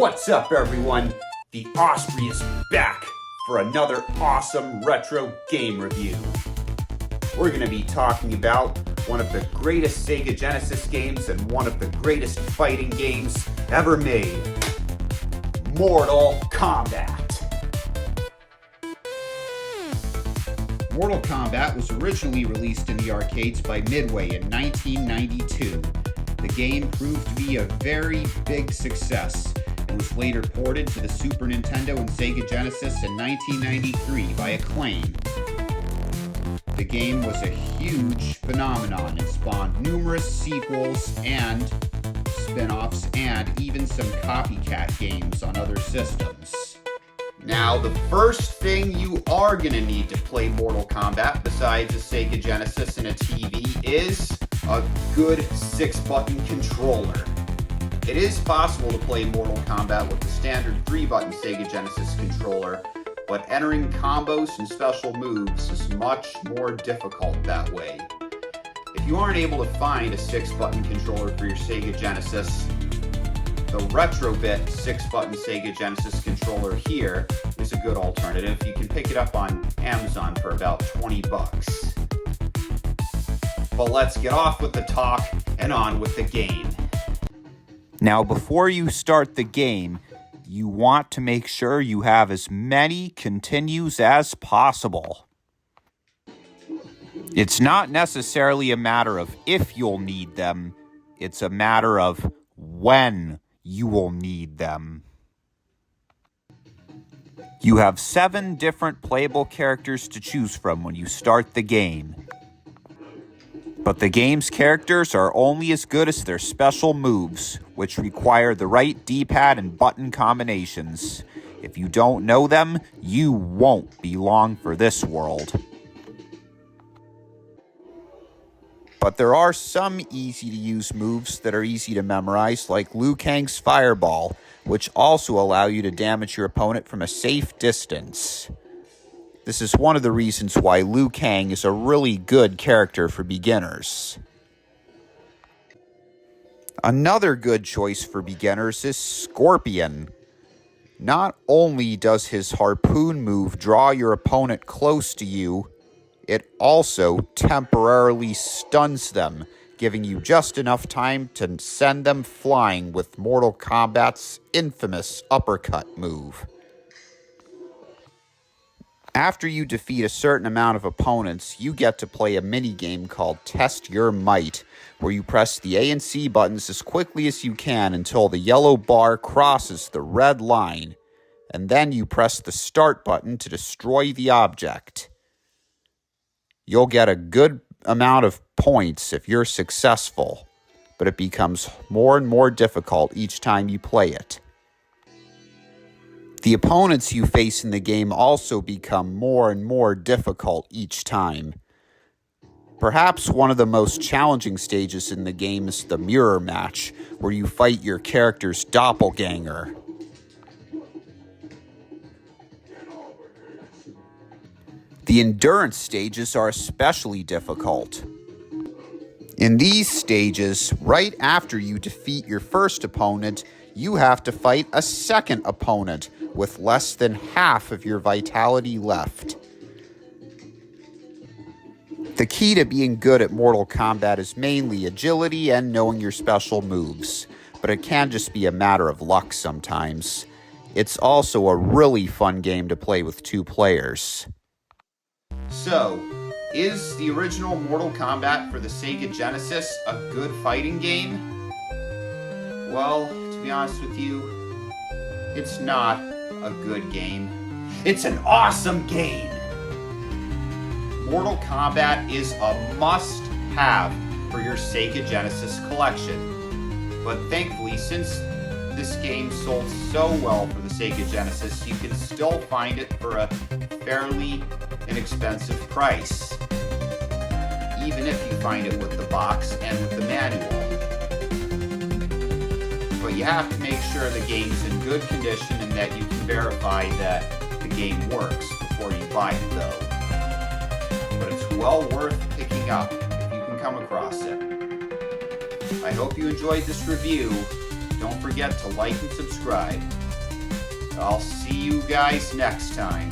What's up, everyone? The Osprey is back for another awesome retro game review. We're going to be talking about one of the greatest Sega Genesis games and one of the greatest fighting games ever made, Mortal Kombat. Mortal Kombat was originally released in the arcades by Midway in 1992. The game proved to be a very big success and was later ported to the Super Nintendo and Sega Genesis in 1993 by Acclaim. The game was a huge phenomenon and spawned numerous sequels and spin-offs and even some copycat games on other systems. Now, the first thing you are going to need to play Mortal Kombat besides a Sega Genesis and a TV is a good 6-button controller. It is possible to play Mortal Kombat with the standard 3-button Sega Genesis controller, but entering combos and special moves is much more difficult that way. If you aren't able to find a 6-button controller for your Sega Genesis, the Retrobit 6-button Sega Genesis controller here is a good alternative. You can pick it up on Amazon for about $20. But let's get off with the talk and on with the game. Now, before you start the game, you want to make sure you have as many continues as possible. It's not necessarily a matter of if you'll need them, it's a matter of when you will need them. You have 7 different playable characters to choose from when you start the game. But the game's characters are only as good as their special moves, which require the right D-pad and button combinations. If you don't know them, you won't be long for this world. But there are some easy-to-use moves that are easy to memorize, like Liu Kang's Fireball, which also allow you to damage your opponent from a safe distance. This is one of the reasons why Liu Kang is a really good character for beginners. Another good choice for beginners is Scorpion. Not only does his harpoon move draw your opponent close to you, it also temporarily stuns them, giving you just enough time to send them flying with Mortal Kombat's infamous uppercut move. After you defeat a certain amount of opponents, you get to play a minigame called Test Your Might, where you press the A and C buttons as quickly as you can until the yellow bar crosses the red line, and then you press the Start button to destroy the object. You'll get a good amount of points if you're successful, but it becomes more and more difficult each time you play it. The opponents you face in the game also become more and more difficult each time. Perhaps one of the most challenging stages in the game is the mirror match, where you fight your character's doppelganger. The endurance stages are especially difficult. In these stages, right after you defeat your first opponent, you have to fight a second opponent with less than half of your vitality left. The key to being good at Mortal Kombat is mainly agility and knowing your special moves, but it can just be a matter of luck sometimes. It's also a really fun game to play with 2 players. So, is the original Mortal Kombat for the Sega Genesis a good fighting game? Well, to be honest with you, it's not a good game. It's an awesome game! Mortal Kombat is a must-have for your Sega Genesis collection. But thankfully, since this game sold so well for the Sega Genesis, you can still find it for a fairly inexpensive price, even if you find it with the box and with the manual. But you have to make sure the game's in good condition and that you can verify that the game works before you buy it, though. But it's well worth picking up if you can come across it. I hope you enjoyed this review, Don't forget to like and subscribe. I'll see you guys next time.